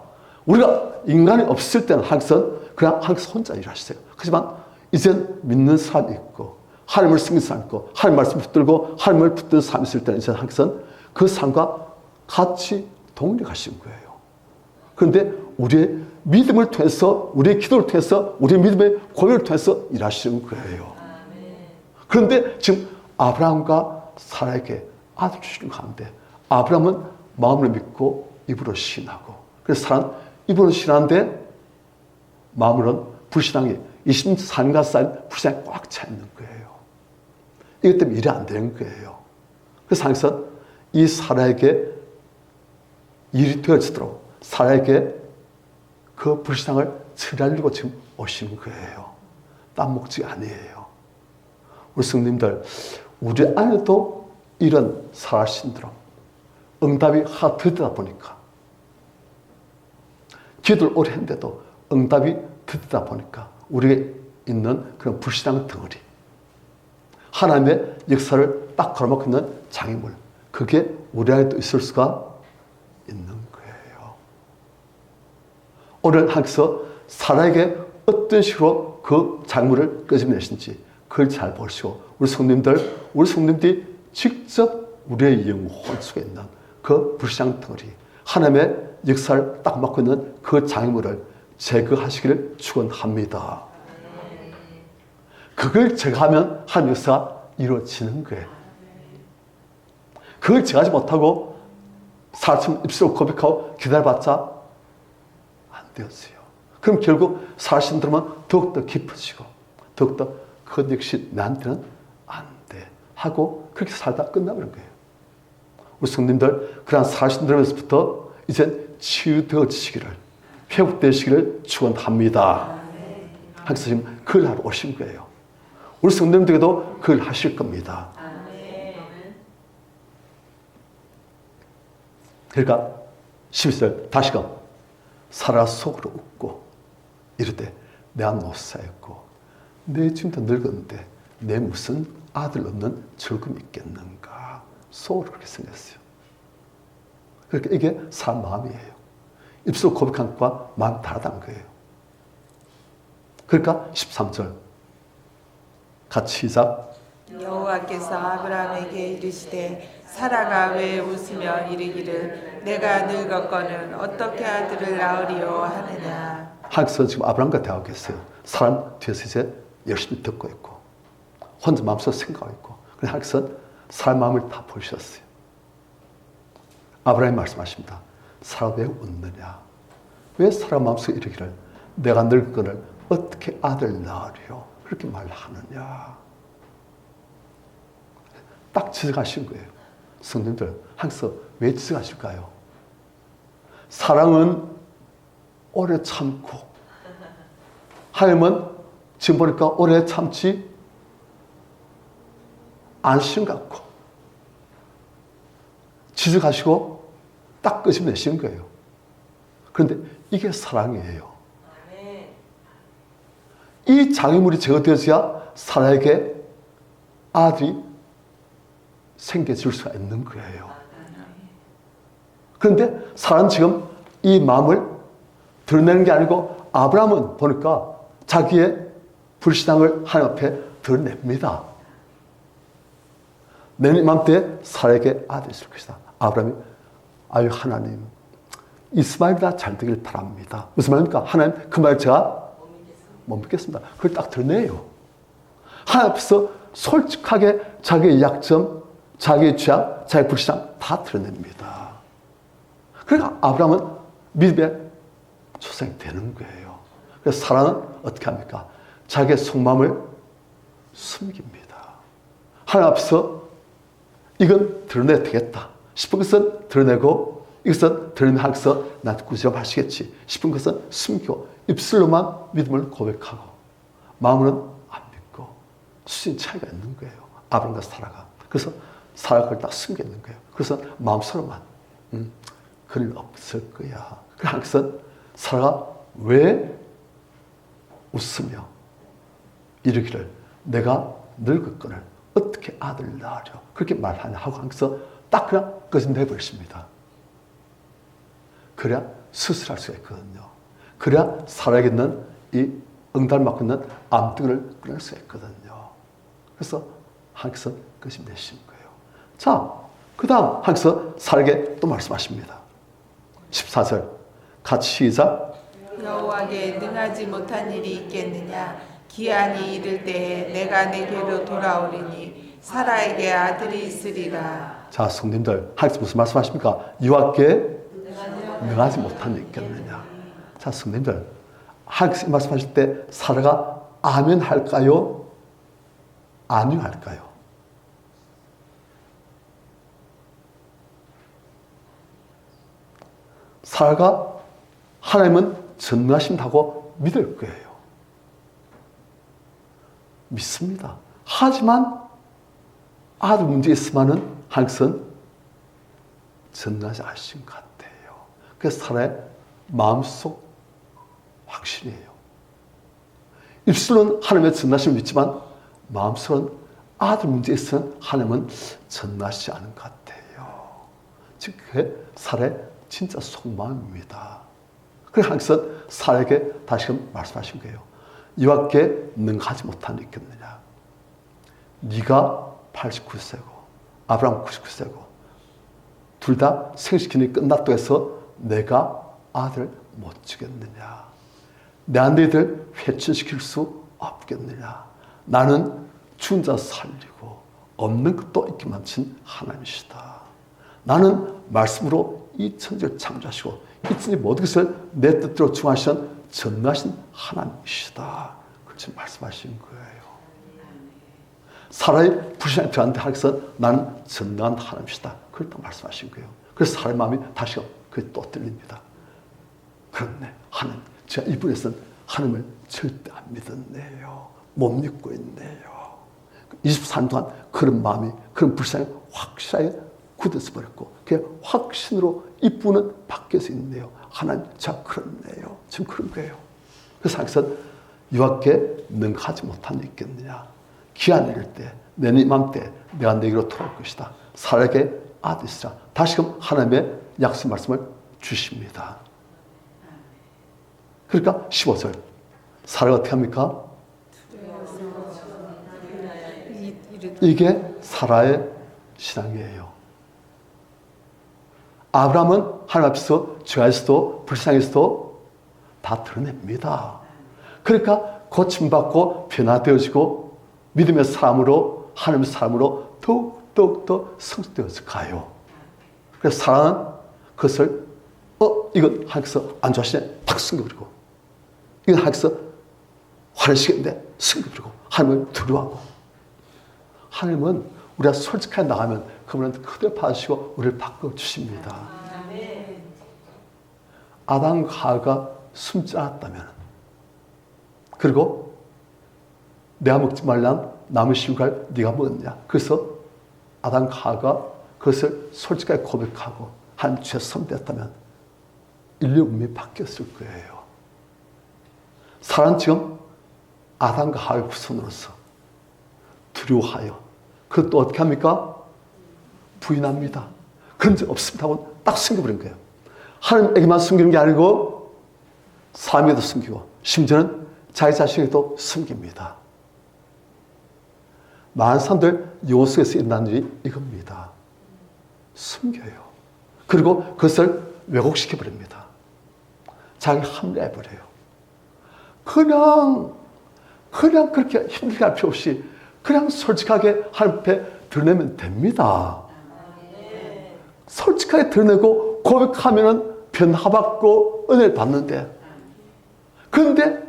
우리가 인간이 없을 때는 항상 그냥 혼자 일하시세요. 하지만 이젠 믿는 사람이 있고 하나님을 섬기는 사람이 있고 하나님 말씀을 붙들고 하나님을 붙드는 사람이 있을 때는 이제 항상 그 사람과 같이 동력하시는 거예요. 그런데 우리의 믿음을 통해서 우리의 기도를 통해서 우리의 믿음의 고백을 통해서 일하시는 거예요. 그런데 지금 아브라함과 사라에게 아들 주시는 가운데 아브라함은 마음으로 믿고 입으로 신하고 그래서 사라는 입으로 신하는데 마음으로는 불신앙이 24년간 쌓인 불신앙이 꽉 차 있는 거예요. 이것 때문에 일이 안 되는 거예요. 그래서 하나님께서 이 사라에게 일이 되어지도록 사라에게 그 불신앙을 처리하려고 지금 오신 거예요. 딴 목적이 아니에요. 우리 성님들 우리 안에도 이런 사라 신드롬 응답이 하나 더 되다 보니까 기도를 오래 했는데도 응답이 더 되다 보니까 우리에 있는 그런 불신앙 덩어리 하나님의 역사를 딱 걸어놓고 있는 장애물 그게 우리 안에도 있을 수가 있는 거예요. 오늘 하나님께서 사라에게 어떤 식으로 그 장애물을 끄집내신지 그걸 잘 보시고 우리 성님들이 직접 우리의 영혼 속에 있는 그 불신앙 덩어리, 하나님의 역사를 딱 맡고 있는 그 장애물을 제거하시기를 축원합니다. 그걸 제거하면 하나님 역사가 이루어지는 거예요. 그걸 제거하지 못하고 사람처럼 입술로 고백하고 기다려봤자 안 되었어요. 그럼 결국 사신들은 더욱더 깊어지고 더욱더 그것 역시 나한테는 안 돼 하고 그렇게 살다 끝나버린 거예요. 우리 성님들 그러한 사신들에서부터 이제 치유되어지시기를, 회복되시기를 축원합니다. 하나님 그걸 하러 오신 거예요. 우리 성도님들에게도 그걸 하실 겁니다. 그러니까 12절 다시금 사라 속으로 웃고 이르되 내가 노사였고 내 지금도 늙었는데 내 무슨 아들 없는 즐거움이 있겠는가. 속으로 그렇게 생겼어요. 그러니까 이게 사람 마음이에요. 입술 고백한 것과 마음이 다르다는 거예요. 그러니까 13절 같이 시작. 여호와께서 아브라함에게 이르시되 사라가 왜 웃으며 이르기를 내가 늙었거늘 어떻게 아들을 낳으리요 하느냐. 하나님께서 지금 아브라함과 대화하고 계세요. 사람 뒤에서 이제 열심히 듣고 있고 혼자 마음속으로 생각하고 있고 하나님께서 사람 마음을 다 보셨어요. 아브라함이 말씀하십니다. 사라 왜 웃느냐. 왜 사람 마음속에 이르기를 내가 늙거늘 어떻게 아들 낳으리요 그렇게 말하느냐. 딱 지적하신 거예요. 성도님들 항상 왜 지적하실까요? 사랑은 오래 참고 하나님은 지금 보니까 오래 참지 않으신 것 같고 지적하시고 딱 끄집내시는 거예요. 그런데 이게 사랑이에요. 이 장애물이 제거되어져야 사라에게 아들이 생겨질 수가 있는 거예요. 그런데 사라는 지금 이 마음을 드러내는 게 아니고 아브라함은 보니까 자기의 불신앙을 하나님 앞에 드러냅니다. 내년 이맘때 사라에게 아들이 있을 것이다. 아브라함이 아유 하나님 이스마엘이 다 잘 되길 바랍니다. 무슨 말입니까? 하나님 그 말 제가 못 믿겠습니다. 그걸 딱 드러내요. 하나님 앞에서 솔직하게 자기의 약점, 자기의 죄악, 자기의 불신앙 다 드러냅니다. 그러니까 아브라함은 믿음의 초생이 되는 거예요. 그래서 사라는 어떻게 합니까? 자기의 속마음을 숨깁니다. 하나님 앞에서 이건 드러내야 되겠다 싶은 것은 드러내고 이것은 드러내면 하나님께서 나한테 구제하시겠지 싶은 것은 숨기고 입술로만 믿음을 고백하고 마음으로는 안 믿고 수준 차이가 있는 거예요. 아브라함과 사라가. 그래서 사라가 그걸 다 숨겼는 거예요. 그래서 마음속으로만 그럴 없을 거야. 그래서 사라가 왜 웃으며 이르기를 내가 늙었거늘 어떻게 아들 낳으려 그렇게 말하냐 하고 하면서 딱 그냥 거짓내버리십니다. 그래야 수술할 수가 있거든요. 그래야 사라에게 있는 이 응답을 맡고 있는 암등을 끊을 수가 있거든요. 그래서 하나님께서 거짓내신 거예요. 자, 그 다음 하나님께서 사라에게 또 말씀하십니다. 14절 같이 시작. 여호와께 능하지 못한 일이 있겠느냐. 기한이 이를 때에 내가 내게로 돌아오리니 사라에게 아들이 있으리라. 자, 성님들 하나님께서 무슨 말씀하십니까? 여호와께 능하지 못한 일이 있겠느냐. 자, 성님들 하나님께서 말씀하실 때 사라가 아멘 할까요? 아니요 할까요? 사라가 하나님은 전능하신다고 믿을 거예요. 믿습니다. 하지만 아들 문제 있으면은 하나님은 전능하지 않으신 것 같아요. 그래서 사라의 마음속 확신이에요. 입술은 하나님의 전능하심을 믿지만 마음속은 아들 문제 있으면 하나님은 전능하시지 않은 것 같아요. 즉 그게 사라의 진짜 속마음입니다. 그래서 하나님께서 사라에게 다시금 말씀하신 거예요. 여호와께 능하지 못한 일이 있겠느냐. 네가 89세고 아브라함 99세고 둘 다 생식기능이 끝났다고 해서 내가 아들 못 주겠느냐. 내 아들들 회춘시킬 수 없겠느냐. 나는 죽은 자 살리고 없는 것도 있게 만드신 하나님이시다. 나는 말씀으로 이 천지를 창조하시고 이 천지 모든 것을 내 뜻대로 중하시는 전능하신 하나님이시다. 그렇게 말씀하신 거예요. 사라의 불신앙에 들어갔는데 하나님께서 나는 전능한 하나님이시다. 그걸 또 말씀하신 거예요. 그래서 사람의 마음이 다시 그게 또 들립니다. 그렇네. 하나님, 제가 이분에서는 하나님을 절대 안 믿었네요. 못 믿고 있네요. 24년 동안 그런 마음이, 그런 불신앙이 확실하게 굳어서 버렸고, 그게 확신으로 이분은 바뀌어서 있네요. 하나님, 제가 그렇네요. 지금 그런 거예요. 그래서 하나님께서 유학계 능가하지 못한 일 있겠느냐. 기한 이를 때, 내년 이맘때 내가 내게로 돌아올 것이다. 사라에게 아들이 있으라. 다시금 하나님의 약속 말씀을 주십니다. 그러니까 15절. 사라가 어떻게 합니까? 이게 사라의 신앙이에요. 아브라함은 하나님 앞에서 죄에서도 불쌍에서도 다 드러냅니다. 그러니까 고침받고 변화되어지고 믿음의 사람으로 하나님의 사람으로 더욱 더 성숙되어서 가요. 그래서 사라는 그것을 이건 하나님께서 안 좋아하시네 탁 숨겨버리고, 이건 하나님께서 화내시겠는데 숨겨버리고, 하나님을 두려워하고. 하나님은 우리가 솔직하게 나가면 그분은 그대로 받으시고 우리를 바꿔주십니다. 아담과 하와가 숨지 않았다면, 그리고 내가 먹지 말란 나무 씨앗을 네가 먹었냐. 그래서 아담과 하와가 그것을 솔직하게 고백하고 하나님 죄 선대했다면 인류 운명이 바뀌었을 거예요. 사람은 지금 아담과 하와의 후손으로서 두려워하여 그것도 어떻게 합니까? 부인합니다. 그런 적 없습니다 하고 딱 숨겨버린 거예요. 하나님에게만 숨기는 게 아니고 사람에게도 숨기고 심지어는 자기 자신에게도 숨깁니다. 많은 사람들 영혼 속에서 일어나는 일이 이겁니다. 숨겨요. 그리고 그것을 왜곡시켜버립니다. 자기 합리화해버려요. 그냥 그렇게 힘들게 할 필요 없이 그냥 솔직하게 하나님 앞에 드러내면 됩니다. 솔직하게 드러내고 고백하면 변화받고 은혜를 받는데, 그런데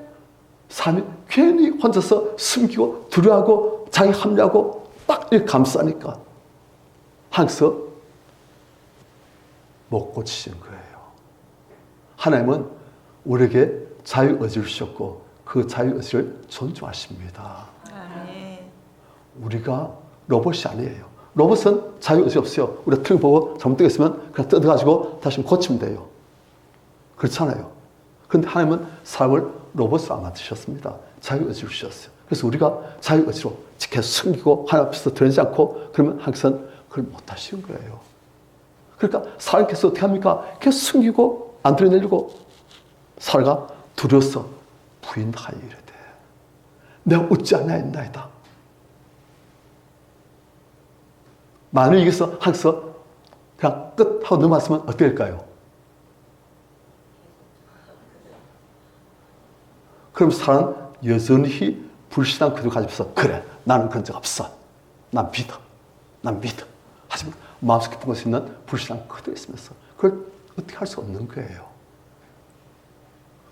사람이 괜히 혼자서 숨기고 두려워하고 자기 합리하고 딱 이렇게 감싸니까 하나님께서 못 고치신 거예요. 하나님은 우리에게 자유의지를 주셨고 그 자유의지를 존중하십니다. 우리가 로봇이 아니에요. 로봇은 자유의지 없어요. 우리가 틀을 보고 잘못되어 있으면 그냥 뜯어가지고 다시 고치면 돼요. 그렇잖아요. 그런데 하나님은 사람을 로봇으로 안 만드셨습니다. 자유의지를 주셨어요. 그래서 우리가 자유의지로 계속 숨기고 하나님 앞에서 드러내지 않고 그러면 하나님께서는 그걸 못하시는 거예요. 그러니까 사람께서 어떻게 합니까? 계속 숨기고 안 드러내려고 사라가 두려워서 부인하여 이르되 내가 웃지 않나이다. 만일 여기서 하나님께서 그냥 끝하고 넘어갔으면 어떻게 될까요? 그럼 사람은 여전히 불신앙 그대로 가지면서 그래 나는 그런 적 없어. 난 믿어. 하지만 마음속 깊은 곳에 있는 불신앙 그대로 있으면서 그걸 어떻게 할 수 없는 거예요.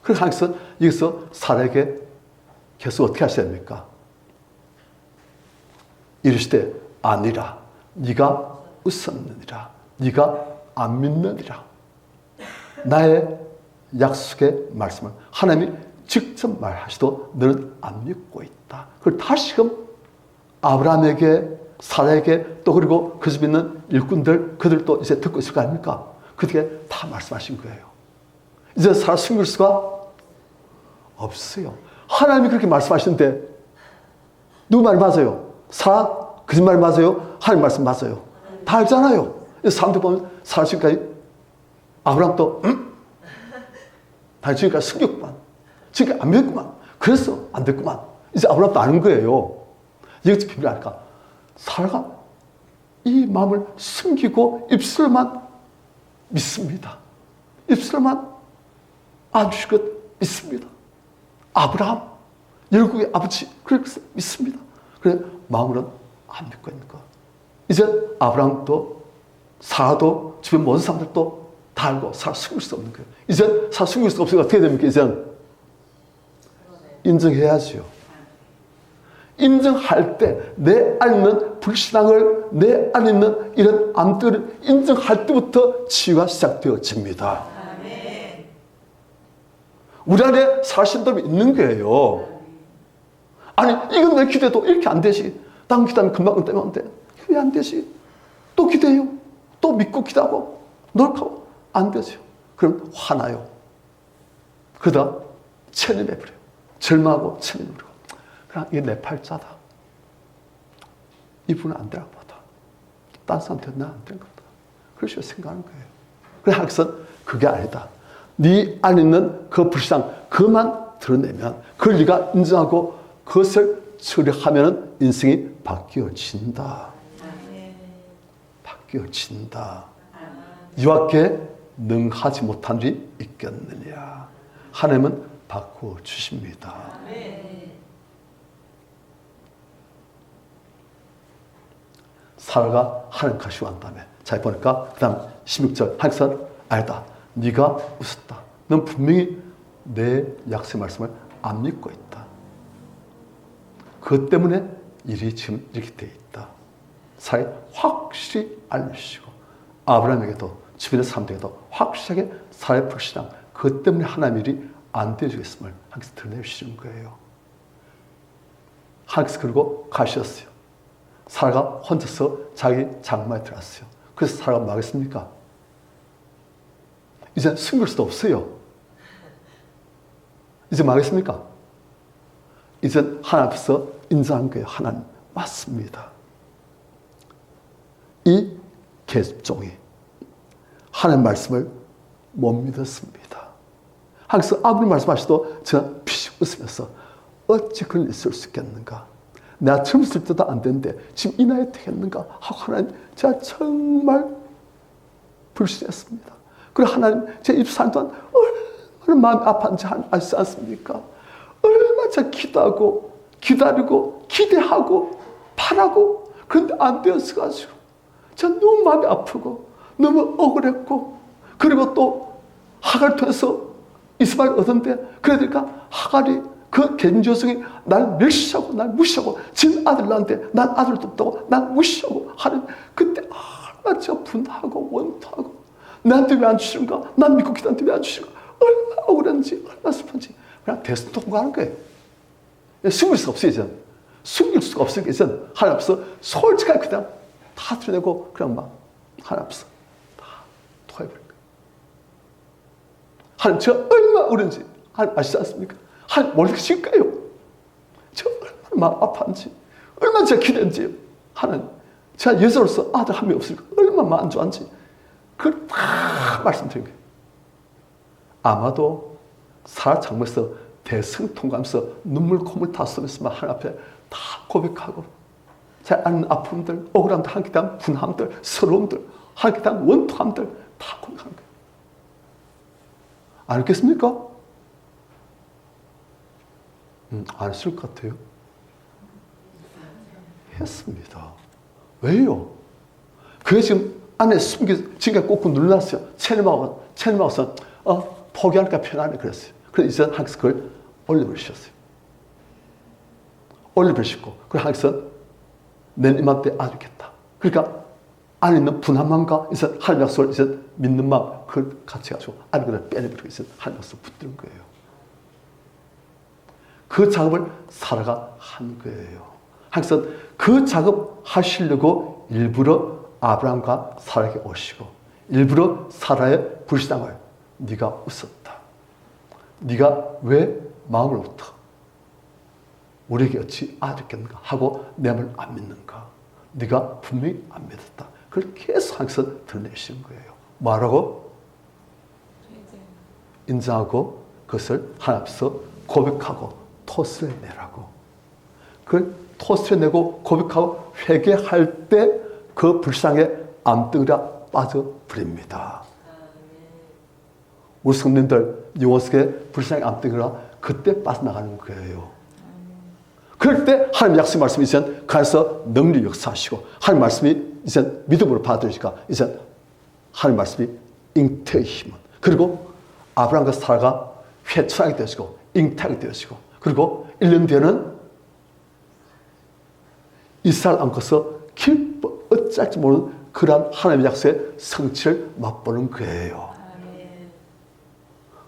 그래서 하나님께서 여기서 사라에게 계속 어떻게 하셔야 됩니까? 이르시되 아니라 네가 웃었느니라. 네가 안 믿느니라. 나의 약속의 말씀을 하나님이 직접 말하시도 너는 안 믿고 있다. 그걸 다시금 아브라함에게 사라에게 또 그리고 그 집에 있는 일꾼들 그들도 이제 듣고 있을 거 아닙니까? 그렇게 다 말씀하신 거예요. 이제 사라 숨길 수가 없어요. 하나님이 그렇게 말씀하시는데 누구 말 맞아요? 사라 거짓말 맞아요? 하나님 말씀 맞아요? 다 알잖아요. 사람들 보면 사라 지금까지 아브라함도 다 지금까지 숨겼구만. 지금까지 안 믿었구만. 그래서 안 됐구만. 이제 아브라함도 아는 거예요. 이것이 비밀이 아닐까? 사라가 이 마음을 숨기고 입술만 믿습니다. 입술로만 안주실 것 믿습니다. 아브라함, 열국의 아버지, 그렇게 믿습니다. 그래, 마음으로는 안 믿고 있는 거. 이제 아브라함도 사라도 주변 모든 사람들도 다 알고 사라 숨길 수 없는 거예요. 이제 사라 숨길 수 없으니까 어떻게 됩니까? 이제는 인정해야지요. 인정할 때 내 안에 있는 불신앙을, 내 안에 있는 이런 암들을 인정할 때부터 치유가 시작되어집니다. 우리 안에 사신들이 있는 거예요. 아니, 이건 내 기대도 이렇게 안 되지. 다음 기대하면 금방 되면 안 돼. 왜 안 되지? 또 기대요. 또 믿고 기대하고 노력하고 안 되죠. 그럼 화나요. 그러다 체념해버려요. 절망하고 체념해버리고. 그냥 이게 내 팔자다. 이분은 안 되나 보다. 딴 사람한테 나 안 되는 거다. 그렇게 생각하는 거예요. 그래서 하나님께서 그게 아니다. 네 안에 있는 그 불신앙 그만 드러내면 그걸 네가 인정하고 그것을 처리하면 인생이 바뀌어진다. 바뀌어진다. 이와께 능하지 못한 일이 있겠느냐. 하나님은 바꿔주십니다. 사라가 하나님 가시고 한 다음에 자 보니까 그 다음 16절 하나님께서 알다. 네가 웃었다. 넌 분명히 내 약속의 말씀을 안 믿고 있다. 그것 때문에 일이 지금 이렇게 돼 있다. 사에 확실히 알려주시고 아브라함에게도 주변의 사람들에게도 확실하게 사라의 불신앙 그것 때문에 하나님 일이 안 되어주겠음을 하나님께서 드러내주시는 거예요. 하나님께서 그리고 가셨어요. 사라가 혼자서 자기 장막에 들어갔어요. 그래서 사라가 뭐 하겠습니까? 이제 숨길 수도 없어요. 이제 뭐 하겠습니까? 이제 하나님 앞에서 인정한 거예요. 하나님 맞습니다. 이 계집종이 하나님 말씀을 못 믿었습니다. 하나님께서 아무리 말씀하셔도 저는 피식 웃으면서 어찌 그런 일이 있을 수 있겠는가? 내가 젊었을 때도 안 되는데 지금 이 나이에 되겠는가? 하고 하나님 제가 정말 불신했습니다. 그리고 하나님 제 입사한 동안 얼마나 마음이 아팠는지 아시지 않습니까? 얼마나 제가 기도하고 기다리고 기대하고 바라고 그런데 안 되었어가지고 제가 너무 마음이 아프고 너무 억울했고 그리고 또 하갈을 통해서 이스마엘 얻었는데 그러니까 하갈이 그 개인조성이 날 멸시하고 날 무시하고 진 아들 낳는데 난 아들도 없다고 난 무시하고 하는 그때 얼마나 제가 분하고 원통하고 나한테 왜 안 주시는가? 난 믿고 기도하는데 왜 안 주시는가? 얼마나 억울한지 얼마나 슬픈지 그냥 대수 통과하는 거예요. 숨길 수가 없어요. 이제 숨길 수가 없으니까 이제 하나님 앞에서 솔직하게 그냥 다 드러내고 그냥 막 하나님 앞에서 다 토해버린 거예요. 하나님 제가 얼마나 억울한지 하나님 아시지 않습니까? 하나님 모르실까요? 제가 얼마나 마음 아팠는지 얼마나 제가 기대했는지 하나님 제가 여자로서 아들 한 명 없으니까 얼마나 마음 안 좋았는지 그걸 다 말씀드린 거예요. 아마도 사라 장막에서 대성 통과하면서 눈물 콧물 다 쏟으면서 하나님 앞에 다 고백하고 제 아는 아픔들, 억울함들, 하나님께 대한 분함들, 서러움들, 하나님께 대한 원통함들 다 고백하는 거예요. 알겠습니까? 안 했을 것 같아요. 했습니다. 왜요? 그게 지금 안에 지금까지 꽂고 눌렀어요. 체념하고서 포기할까 편하네 그랬어요. 그래서 이제 하나님께서 그걸 올려버리셨어요. 올려버리시고 그리고 하나님께서 내 이맘때 아주겠다. 그러니까 안에 있는 분함함과 이제 하나님 약속을 이제 믿는 마음 그걸 같이 가지고 안에 그걸 빼내버리고 이제 하나님 약속을 붙드는 거예요. 그 작업을 사라가 한 거예요. 하나님께서 그 작업 하시려고 일부러 아브라함과 사라에게 오시고 일부러 사라의 불신앙을 네가 웃었다. 네가 왜 마음으로부터 우리에게 어찌 아득했는가 하고 내 말을 안 믿는가. 네가 분명히 안 믿었다. 그걸 계속 하나님께서 드러내시는 거예요. 뭐라고? 인정하고 그것을 하나님 앞에서 고백하고 토스를 내라고. 그걸 토스를 내고 고백하고 회개할 때 그 불쌍의 암덩이가 빠져버립니다. 우리 성도님들 영혼 속에 불쌍히 암뜨거나 그때 빠져나가는 거예요. 그럴 때 하나님 약속 말씀이 이제 가서 능력 역사하시고 하나님 말씀이 이제 믿음으로 받아들이니까 이제 하나님 말씀이 잉태의 힘은 그리고 아브라함과 사라가 회초하게 되어지고 잉태하게 되어지고 그리고 1년 뒤에는 이스라엘 안고서 기뻐 어찌할지 모르는 그러한 하나님의 약속의 성취를 맛보는 거예요.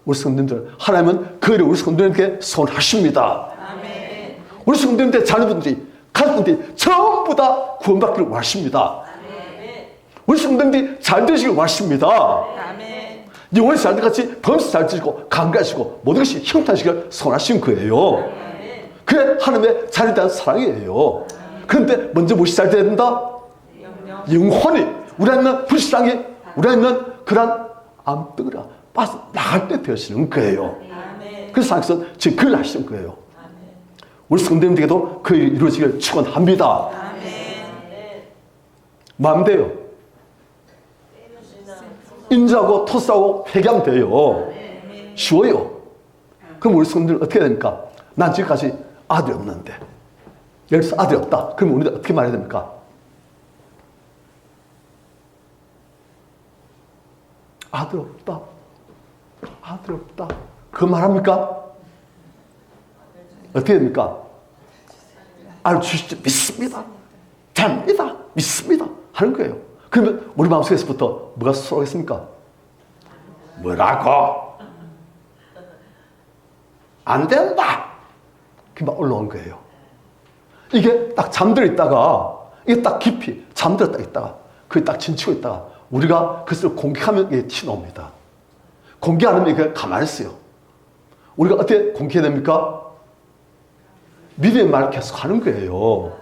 우리 성도님들 하나님은 그 일을 우리 성도님께 손하십니다. 우리 성도님들 자녀분들이 가족분들이 전부 다 구원받기를 원하십니다. 우리 성도님들이 잘 되시길 원하십니다. 영혼이 잘 되같이 범수 잘 되시고 강가하시고 모든 것이 형통하시길 손하신 거예요. 그게 하나님의 자녀에 대한 사랑이에요. 그런데 먼저 무엇이 잘 돼야 된다? 영혼이 우리 안에 있는 불신앙이 우리 안에 있는 그런 암뜨거라 빠져 나갈 때 되시는 거예요. 그래서 하나님께서 지금 그걸 하시는 거예요. 우리 성도님들에게도 그 일이 이루어지길 축원합니다. 마음대요. 인자하고 토스하고 회개하면 돼요. 쉬워요. 그럼 우리 성도들 어떻게 해야 됩니까? 난 지금까지 아들이 없는데 여기서 아들이 없다. 그럼 우리는 어떻게 말해야 됩니까? 아들 없다. 아들 없다. 그 말합니까? 어떻게 됩니까? 아들 주시지 믿습니다. 됩니다. 믿습니다. 하는 거예요. 그러면 우리 마음속에서부터 뭐가 쏟아겠습니까? 뭐라고? 안 된다. 그만 올라온 거예요. 이게 딱 잠들어 있다가 이게 딱 깊이 잠들었다 있다가 그게 딱 진치고 있다가 우리가 그것을 공격하면 이게 튀어나옵니다. 공격 안 하면 이게 가만히 있어요. 우리가 어떻게 공격해야 됩니까? 믿음의 말을 계속 하는 거예요.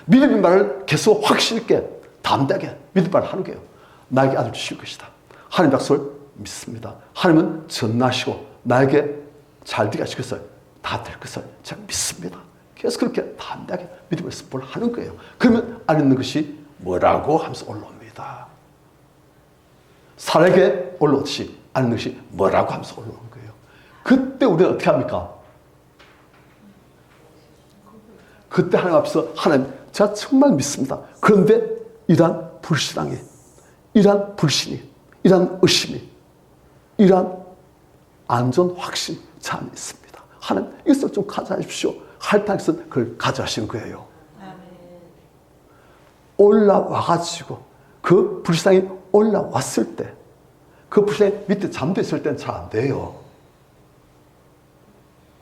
믿음의 말을 계속 확신 있게 담대하게 믿음의 말을 하는 거예요. 나에게 아들 주실 것이다. 하나님 약속을 믿습니다. 하나님은 전나시고 나에게 잘 되게 하실 것을 다 될 것을 제가 믿습니다. 계속 그렇게 담대하게 믿음의 스포를 하는 거예요. 그러면 안 있는 것이 뭐라고 하면서 올라옵니다. 사람에게 올라오듯이 안 있는 것이 뭐라고 하면서 올라오는 거예요. 그때 우리는 어떻게 합니까? 그때 하나님 앞에서 하나님 제가 정말 믿습니다. 그런데 이러한 불신앙이 이러한 불신이 이러한 의심이 이러한 안전 확신 제 안에 있습니다. 하나님 이것을 좀 가져가십시오. 할 때 하나님께서 그걸 가져가시는 거예요. 올라와가지고 그 불신앙이 올라왔을 때 그 불신앙이 밑에 잠들어 있을 때는 잘 안 돼요.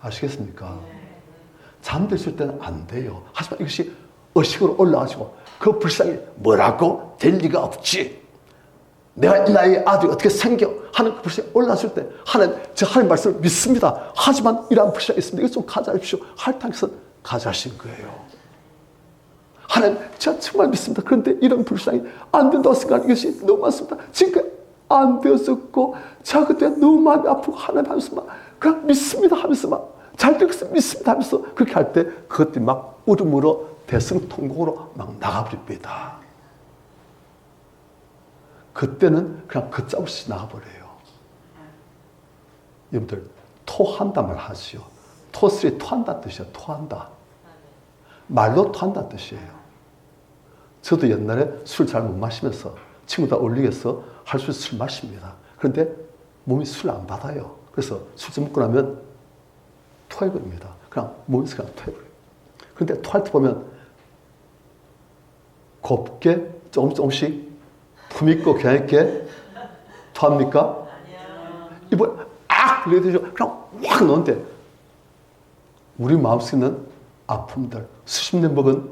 아시겠습니까? 잠들어 있을 때는 안 돼요. 하지만 이것이 의식으로 올라가지고 그 불신앙이 뭐라고 될 리가 없지. 내가 이 나이에 아들이 어떻게 생겨 하는 그 불신앙이 올라왔을 때 하나님 제가 하나님 말씀을 믿습니다. 하지만 이러한 불신앙이 있습니다. 이것 좀 가져가십시오. 할 당에서 가져가신 거예요. 하나님 제가 정말 믿습니다. 그런데 이런 불신앙이 안 된다고 생각하는 것이 너무 많습니다. 지금 안 되었었고 제가 그때 너무 마음이 아프고 하나님 하면서 막 그냥 믿습니다 하면서 막 잘 되겠어 믿습니다 하면서 그렇게 할 때 그것들이 막 울음으로 대성통곡으로 막 나가버립니다. 그때는 그냥 걷잡없이 나가버려요. 여러분들 토한다 말 하지요. 토스리 토한다는 뜻이에요. 토한다. 말로 토한다는 뜻이에요. 저도 옛날에 술 잘 못 마시면서 친구들 어울리겠어 할 수 있어 술 마십니다. 그런데 몸이 술 안 받아요. 그래서 술 좀 먹고 나면 토해버립니다. 그냥 몸에서 그냥 토해버려요. 그런데 토할 때 보면 곱게 조금씩 품있고 갸있게 토합니까? 이번에 그래도 그냥 확 넣는데 우리 마음속에 있는 아픔들, 수십 년 먹은,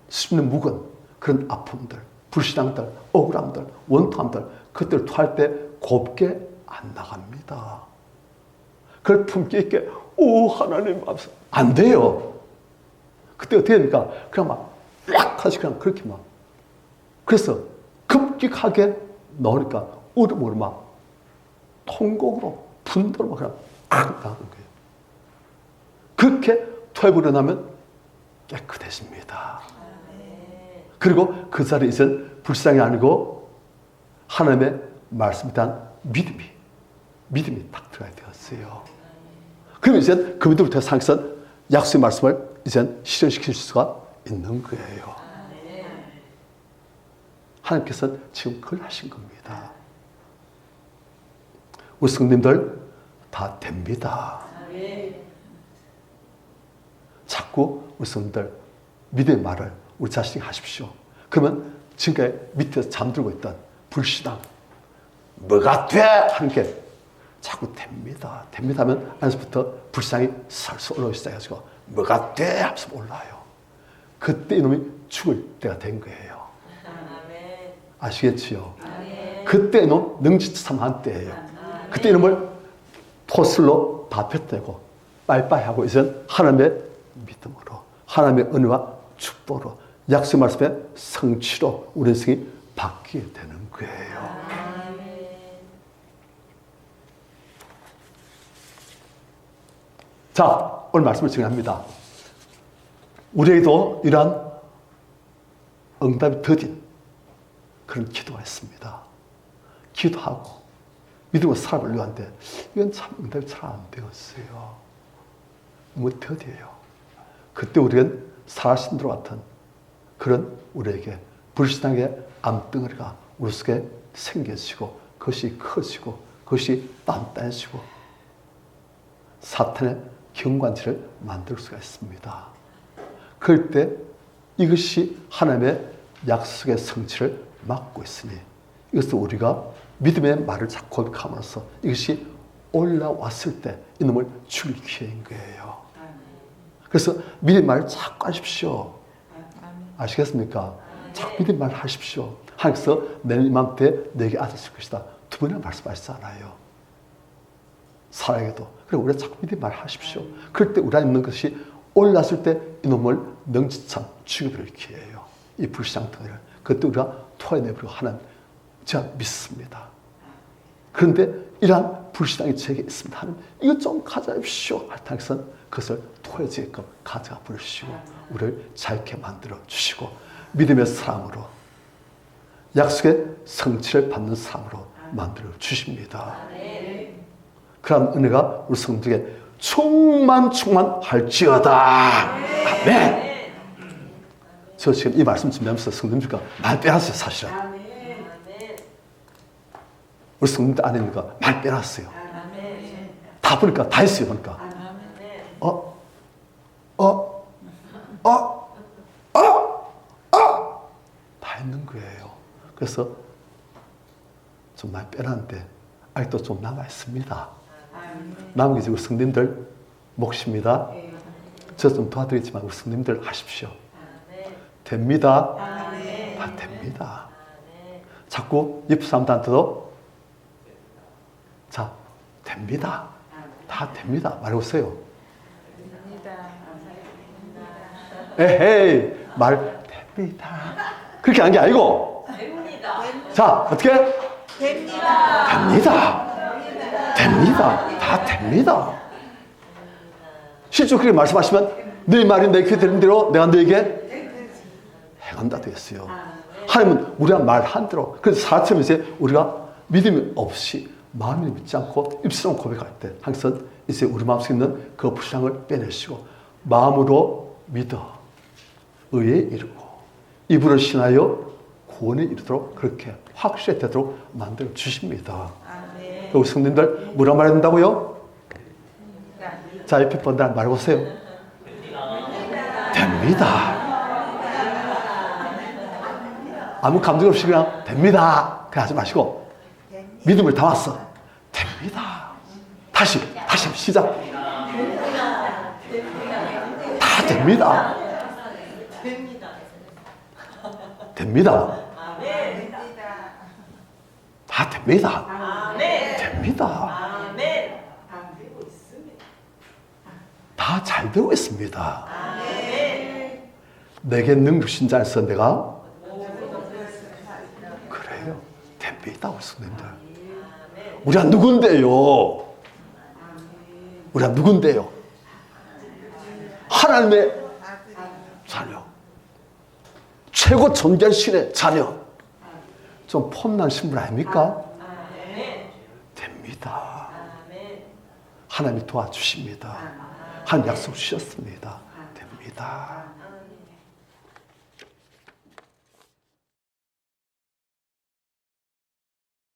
수십 년 묵은 그런 아픔들, 불신앙들, 억울함들, 원통함들 그것들 토할 때 곱게 안 나갑니다. 그걸 품기 있게 오 하나님 앞에서 안 돼요. 그때 어떻게 됩니까? 그냥 막 하시 그냥 그렇게 막 그래서 급격하게 나오니까 울음으로 막 통곡으로 분도로 막 그냥 나가는 거예요. 그렇게 토해버려 나면 깨끗해집니다. 그리고 그 자리에 이제 불쌍이 아니고 하나님의 말씀에 대한 믿음이 믿음이 딱 들어가야 되었어요. 그러면 이제 그 믿음부터 상선 약속의 말씀을 이제 실현시킬 수가 있는 거예요. 하나님께서는 지금 그걸 하신 겁니다. 우리 성도님들 다 됩니다. 자꾸 우리 성도님들 믿음의 말을 우리 자신이 하십시오. 그러면 지금까지 밑에서 잠들고 있던 불신앙, 뭐가 돼? 하는 게 자꾸 됩니다. 됩니다 하면 안에서부터 불신앙이 살살 올라오기 시작해가지고 뭐가 돼? 하면서 올라요. 그때 이놈이 죽을 때가 된 거예요. 아시겠지요? 그때 이놈 능지참한 때예요. 그때 이놈을 토슬로 다 뱉어내고 빠이빠이 하고 이제 하나님의 믿음으로 하나님의 은혜와 축복으로 약속의 말씀의 성취로 우리 인생이 바뀌게 되는 거예요. 자, 오늘 말씀을 정리합니다. 우리에게도 이러한 응답이 더딘 그런 기도가 있습니다. 기도하고 믿음으로 살아보려고 하는데 이건 참 응답이 잘 안 되었어요. 너무 더디예요. 그때 우리는 사신들 같은 그런 우리에게 불신앙의 암덩어리가 우리 속에 생겨지고 그것이 커지고 그것이 단단해지고 사탄의 경관지를 만들 수가 있습니다. 그럴 때 이것이 하나님의 약속의 성취를 막고 있으니 이것을 우리가 믿음의 말을 자꾸 고백함으로써 이것이 올라왔을 때 이놈을 죽일 기회인 거예요. 그래서 믿음의 말을 자꾸 하십시오. 아시겠습니까? 자꾸 믿음의 말을 하십시오. 하나님께서 내년 이맘때 내게 아들 줄 것이다. 두 번이나 말씀하시잖아요. 살아에게도. 그래 우리가 자꾸 믿음의 말을 하십시오. 그럴 때 우리 안에 있는 것이 올랐을 때 이놈을 능지참 죽여버릴 기회예요. 이 불신앙 덩어리를. 그때 우리가 토해내버리고 하나님 제가 믿습니다. 그런데 이러한 불신앙이 제게 있습니다. 하나님 이것 좀 가져주십시오. 하나님께서는 그것을 토해지게끔 가져가 버리시고 우리를 자유케 만들어 주시고 믿음의 사람으로 약속의 성취를 받는 사람으로 만들어 주십니다. 그런 은혜가 우리 성도에게 충만할지어다. 아멘. 저 지금 이 말씀 준비하면서 성도님들과 말 빼놨어요. 사실은 우리 성도님들 안에 있는 거 말 빼놨어요. 다 보니까 다 했어요. 보니까 다 있는 거예요. 그래서 좀 많이 빼놨는데 아직도 좀 남아있습니다. 남은 게 우리 성도님들 몫입니다. 저 좀 도와드리지만 우리 성도님들 하십시오. 됩니다. 다 됩니다. 자꾸 옆 사람들한테도 자, 됩니다. 다 됩니다. 말해보세요. 에헤이, 말 됩니다. 그렇게 하는 게 아니고. 자, 어떻게? 됩니다. 됩니다. 다 됩니다. 실제로 그렇게 말씀하시면 네 말이 내 귀에 들린 대로 내가 너에게 행한다 되었어요. 하나님은 우리가 말한 대로. 그래서 사람처럼 이제 우리가 믿음이 없이 마음이 믿지 않고 입술로 고백할 때 항상 이제 우리 마음속에 있는 그 불신앙을 빼내시고 마음으로 믿어 의에 이르고 입으로 신하여 구원에 이르도록 그렇게 확실히 되도록 만들어 주십니다. 우리 성도님들 뭐라 말해야 된다고요? 자, 옆에 분들 말해보세요. 됩니다. 아무 감정 없이 그냥 됩니다. 그냥 하지 마시고 믿음을 담았어. 됩니다. 다시 시작. 다 됩니다. 됩니다. 다 됩니다. 됩니다. 다 잘 되고 있습니다. 내게 능력 주신 자에서 내가 그래요. 됩니다. 우리 성도님들. 우리가 누군데요? 우리가 누군데요? 하나님의 자녀. 최고 존귀한 신의 자녀. 좀 폼난 신분 아닙니까? 됩니다. 하나님이 도와주십니다. 하나님 약속 주셨습니다. 됩니다.